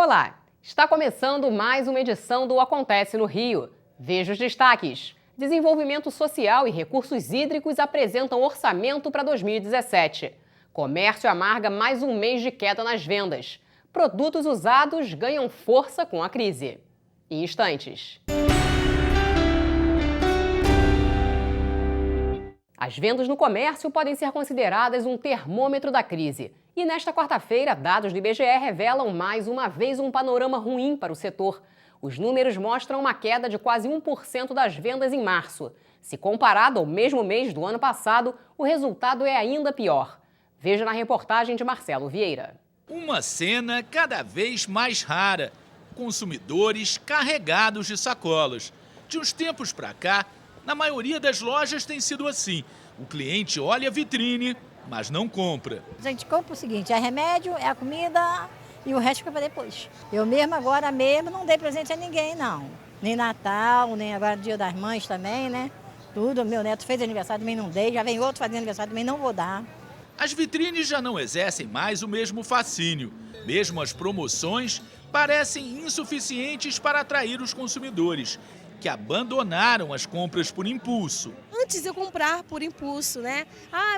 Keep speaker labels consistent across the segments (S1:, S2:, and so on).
S1: Olá! Está começando mais uma edição do Acontece no Rio. Veja os destaques. Desenvolvimento Social e Recursos Hídricos apresentam orçamento para 2017. Comércio amarga mais um mês de queda nas vendas. Produtos usados ganham força com a crise. Em instantes. As vendas no comércio podem ser consideradas um termômetro da crise. E nesta quarta-feira, dados do IBGE revelam mais uma vez um panorama ruim para o setor. Os números mostram uma queda de quase 1% das vendas em março. Se comparado ao mesmo mês do ano passado, o resultado é ainda pior. Veja na reportagem de Marcelo Vieira.
S2: Uma cena cada vez mais rara. Consumidores carregados de sacolas. De uns tempos para cá, na maioria das lojas tem sido assim. O cliente olha a vitrine, mas não compra.
S3: A gente compra o seguinte, é remédio, é a comida e o resto fica para depois. Eu mesmo agora não dei presente a ninguém, não. Nem Natal, nem agora Dia das Mães também, né? Tudo, meu neto fez aniversário, também não dei. Já vem outro fazendo aniversário, também não vou dar.
S2: As vitrines já não exercem mais o mesmo fascínio. Mesmo as promoções parecem insuficientes para atrair os consumidores, que abandonaram as compras por impulso.
S4: Antes eu comprar por impulso, né?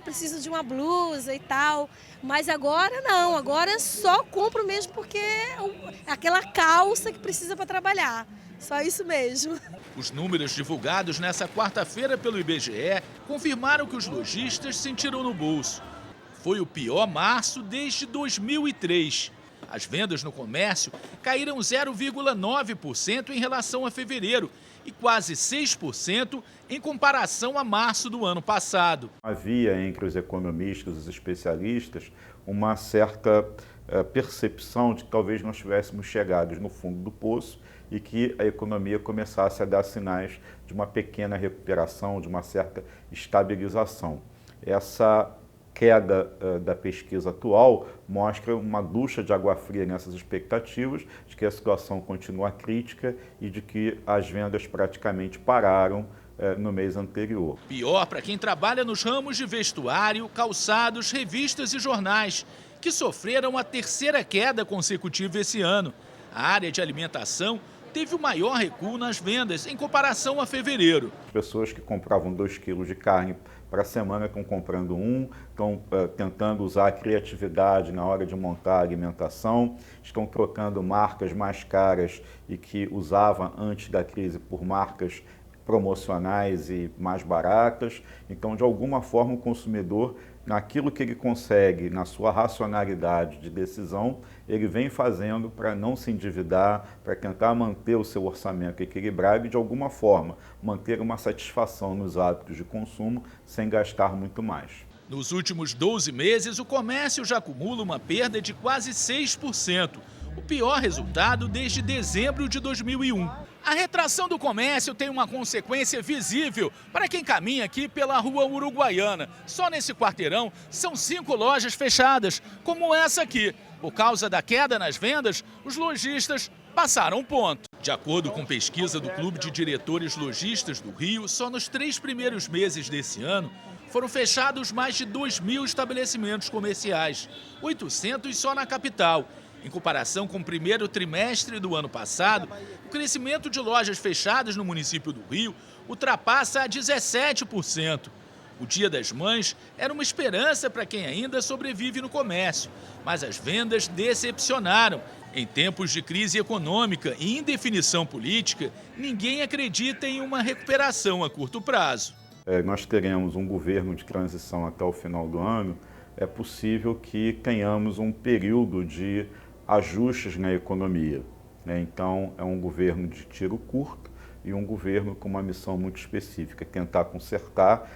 S4: Preciso de uma blusa e tal. Mas agora não, agora só compro mesmo porque é aquela calça que precisa para trabalhar. Só isso mesmo.
S2: Os números divulgados nessa quarta-feira pelo IBGE confirmaram que os lojistas sentiram no bolso. Foi o pior março desde 2003. As vendas no comércio caíram 0,9% em relação a fevereiro e quase 6% em comparação a março do ano passado.
S5: Havia entre os economistas, os especialistas, uma certa percepção de que talvez nós tivéssemos chegado no fundo do poço e que a economia começasse a dar sinais de uma pequena recuperação, de uma certa estabilização. Essa queda da pesquisa atual mostra uma ducha de água fria nessas expectativas de que a situação continua crítica e de que as vendas praticamente pararam no mês anterior.
S2: Pior para quem trabalha nos ramos de vestuário, calçados, revistas e jornais, que sofreram a terceira queda consecutiva esse ano. A área de alimentação teve o maior recuo nas vendas em comparação a fevereiro.
S5: As pessoas que compravam 2 quilos de carne para a semana estão comprando estão tentando usar a criatividade na hora de montar a alimentação, estão trocando marcas mais caras e que usavam antes da crise por marcas promocionais e mais baratas. Então, de alguma forma, o consumidor, naquilo que ele consegue, na sua racionalidade de decisão, ele vem fazendo para não se endividar, para tentar manter o seu orçamento equilibrado e, de alguma forma, manter uma satisfação nos hábitos de consumo sem gastar muito mais.
S2: Nos últimos 12 meses, o comércio já acumula uma perda de quase 6%, o pior resultado desde dezembro de 2001. A retração do comércio tem uma consequência visível para quem caminha aqui pela Rua Uruguaiana. Só nesse quarteirão são 5 lojas fechadas, como essa aqui. Por causa da queda nas vendas, os lojistas passaram um ponto. De acordo com pesquisa do Clube de Diretores Lojistas do Rio, só nos 3 primeiros meses desse ano foram fechados mais de 2.000 estabelecimentos comerciais, 800 só na capital. Em comparação com o primeiro trimestre do ano passado, o crescimento de lojas fechadas no município do Rio ultrapassa a 17%. O Dia das Mães era uma esperança para quem ainda sobrevive no comércio, mas as vendas decepcionaram. Em tempos de crise econômica e indefinição política, ninguém acredita em uma recuperação a curto prazo.
S5: Nós teremos um governo de transição até o final do ano. É possível que tenhamos um período de ajustes na economia, né? Então, é um governo de tiro curto e um governo com uma missão muito específica, tentar consertar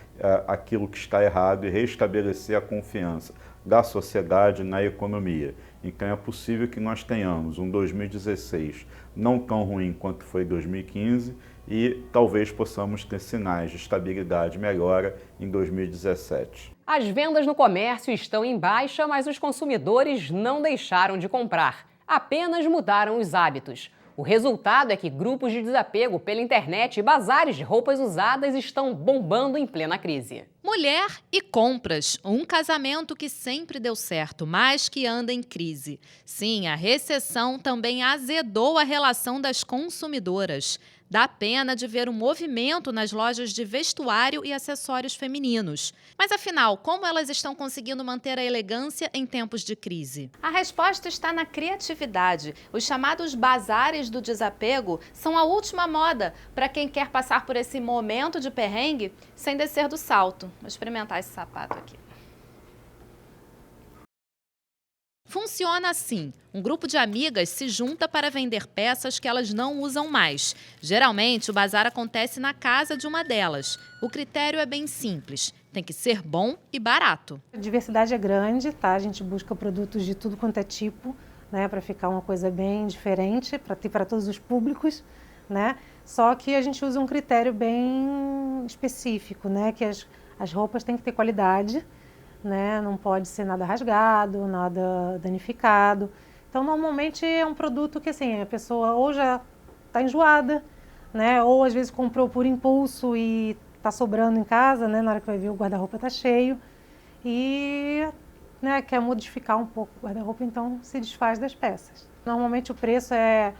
S5: aquilo que está errado e restabelecer a confiança da sociedade na economia. Então, é possível que nós tenhamos um 2016 não tão ruim quanto foi 2015 e talvez possamos ter sinais de estabilidade e melhora em 2017.
S1: As vendas no comércio estão em baixa, mas os consumidores não deixaram de comprar. Apenas mudaram os hábitos. O resultado é que grupos de desapego pela internet e bazares de roupas usadas estão bombando em plena crise.
S6: Mulher e compras, um casamento que sempre deu certo, mas que anda em crise. Sim, a recessão também azedou a relação das consumidoras. Dá pena de ver um movimento nas lojas de vestuário e acessórios femininos. Mas afinal, como elas estão conseguindo manter a elegância em tempos de crise? A resposta está na criatividade. Os chamados bazares do desapego são a última moda para quem quer passar por esse momento de perrengue sem descer do salto. Vou experimentar esse sapato aqui. Funciona assim. Um grupo de amigas se junta para vender peças que elas não usam mais. Geralmente, o bazar acontece na casa de uma delas. O critério é bem simples. Tem que ser bom e barato.
S7: A diversidade é grande, tá? A gente busca produtos de tudo quanto é tipo, né? Para ficar uma coisa bem diferente, para ter para todos os públicos, né? Só que a gente usa um critério bem específico, né? Que as roupas têm que ter qualidade, né? Não pode ser nada rasgado, nada danificado. Então, normalmente é um produto que assim, a pessoa ou já está enjoada, né? Ou às vezes comprou por impulso e está sobrando em casa, né? Na hora que vai ver o guarda-roupa está cheio e, né, quer modificar um pouco o guarda-roupa, então se desfaz das peças. Normalmente o preço é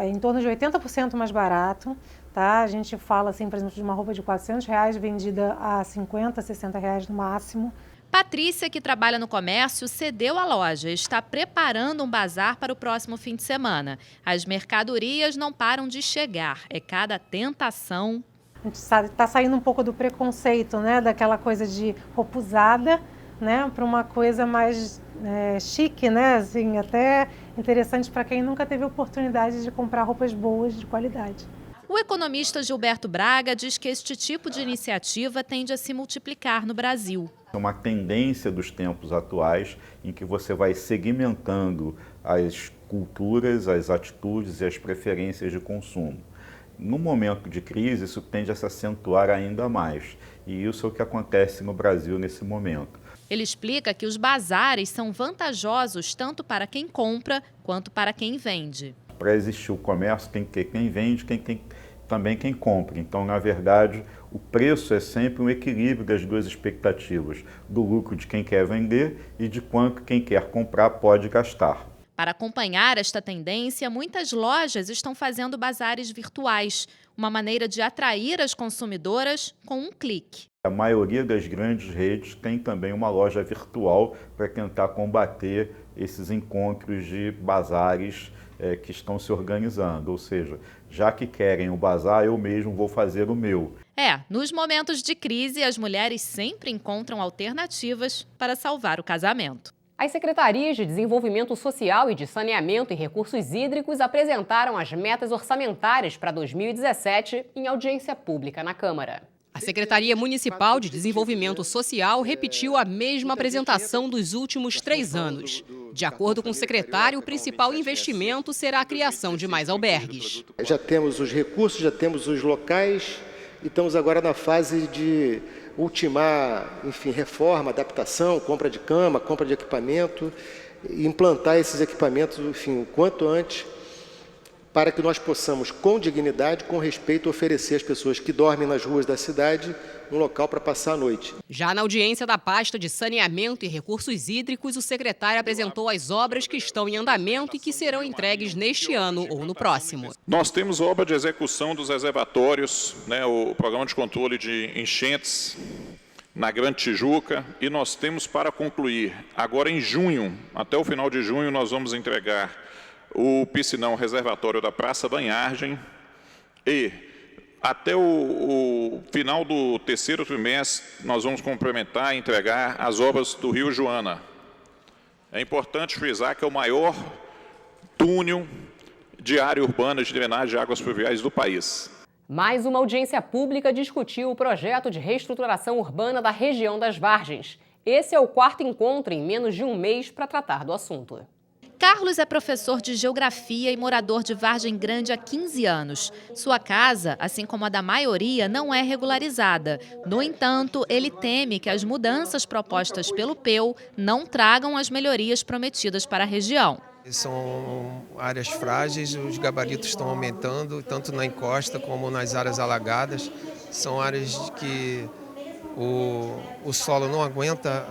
S7: em torno de 80% mais barato, tá? A gente fala assim, por exemplo, de uma roupa de R$400 vendida a R$50, R$60 no máximo.
S6: Patrícia, que trabalha no comércio, cedeu a loja e está preparando um bazar para o próximo fim de semana. As mercadorias não param de chegar, é cada tentação.
S7: A gente está saindo um pouco do preconceito, né, daquela coisa de roupa usada, né, para uma coisa mais chique, né, assim, até interessante para quem nunca teve oportunidade de comprar roupas boas, de qualidade.
S6: O economista Gilberto Braga diz que este tipo de iniciativa tende a se multiplicar no Brasil.
S5: É uma tendência dos tempos atuais em que você vai segmentando as culturas, as atitudes e as preferências de consumo. No momento de crise, isso tende a se acentuar ainda mais. E isso é o que acontece no Brasil nesse momento.
S6: Ele explica que os bazares são vantajosos tanto para quem compra quanto para quem vende.
S5: Para existir o comércio, tem que ter quem vende, também quem compra. Então, na verdade, o preço é sempre um equilíbrio das duas expectativas, do lucro de quem quer vender e de quanto quem quer comprar pode gastar.
S6: Para acompanhar esta tendência, muitas lojas estão fazendo bazares virtuais, uma maneira de atrair as consumidoras com um clique.
S5: A maioria das grandes redes tem também uma loja virtual para tentar combater esses encontros de bazares que estão se organizando, ou seja, já que querem o bazar, eu mesmo vou fazer o meu.
S6: Nos momentos de crise, as mulheres sempre encontram alternativas para salvar o casamento.
S1: As secretarias de Desenvolvimento Social e de Saneamento e Recursos Hídricos apresentaram as metas orçamentárias para 2017 em audiência pública na Câmara. A Secretaria Municipal de Desenvolvimento Social repetiu a mesma apresentação dos últimos 3 anos. De acordo com o secretário, o principal investimento será a criação de mais albergues.
S8: Já temos os recursos, já temos os locais e estamos agora na fase de ultimar, enfim, reforma, adaptação, compra de cama, compra de equipamento e implantar esses equipamentos, enfim, o quanto antes, para que nós possamos, com dignidade, com respeito, oferecer às pessoas que dormem nas ruas da cidade um local para passar a noite.
S1: Já na audiência da pasta de Saneamento e Recursos Hídricos, o secretário apresentou as obras que estão em andamento e que serão entregues neste ano ou no próximo.
S9: Nós temos obra de execução dos reservatórios, o programa de controle de enchentes na Grande Tijuca, e nós temos para concluir, agora em junho, até o final de junho, nós vamos entregar o piscinão reservatório da Praça Banhagem e até o final do terceiro trimestre nós vamos complementar e entregar as obras do Rio Joana. É importante frisar que é o maior túnel de área urbana de drenagem de águas pluviais do país.
S1: Mais uma audiência pública discutiu o projeto de reestruturação urbana da região das Vargens. Esse é o 4º encontro em menos de um mês para tratar do assunto.
S6: Carlos é professor de geografia e morador de Vargem Grande há 15 anos. Sua casa, assim como a da maioria, não é regularizada. No entanto, ele teme que as mudanças propostas pelo PEU não tragam as melhorias prometidas para a região.
S10: São áreas frágeis, os gabaritos estão aumentando, tanto na encosta como nas áreas alagadas. São áreas que o solo não aguenta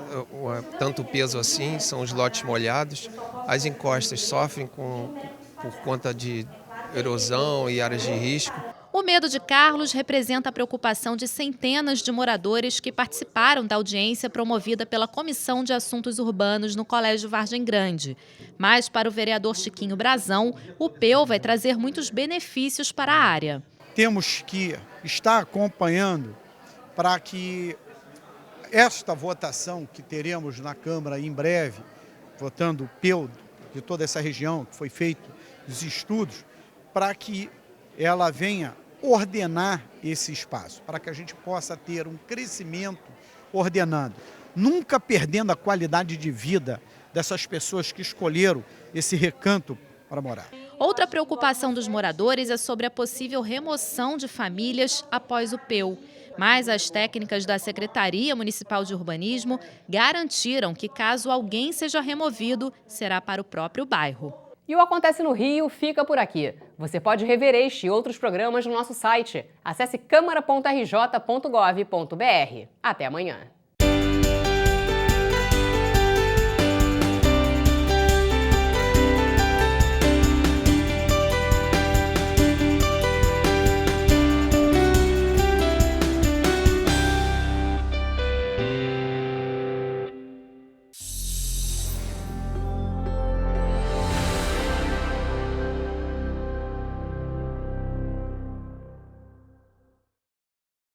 S10: tanto peso assim, são os lotes molhados. As encostas sofrem por conta de erosão e áreas de risco.
S6: O medo de Carlos representa a preocupação de centenas de moradores que participaram da audiência promovida pela Comissão de Assuntos Urbanos no Colégio Vargem Grande. Mas, para o vereador Chiquinho Brazão, o PEU vai trazer muitos benefícios para a área.
S11: Temos que estar acompanhando para que esta votação que teremos na Câmara em breve, votando o PEU de toda essa região, que foi feito os estudos, para que ela venha ordenar esse espaço, para que a gente possa ter um crescimento ordenado, nunca perdendo a qualidade de vida dessas pessoas que escolheram esse recanto para morar.
S6: Outra preocupação dos moradores é sobre a possível remoção de famílias após o PEU. Mas as técnicas da Secretaria Municipal de Urbanismo garantiram que, caso alguém seja removido, será para o próprio bairro.
S1: E o Acontece no Rio fica por aqui. Você pode rever este e outros programas no nosso site. Acesse câmara.rj.gov.br. Até amanhã.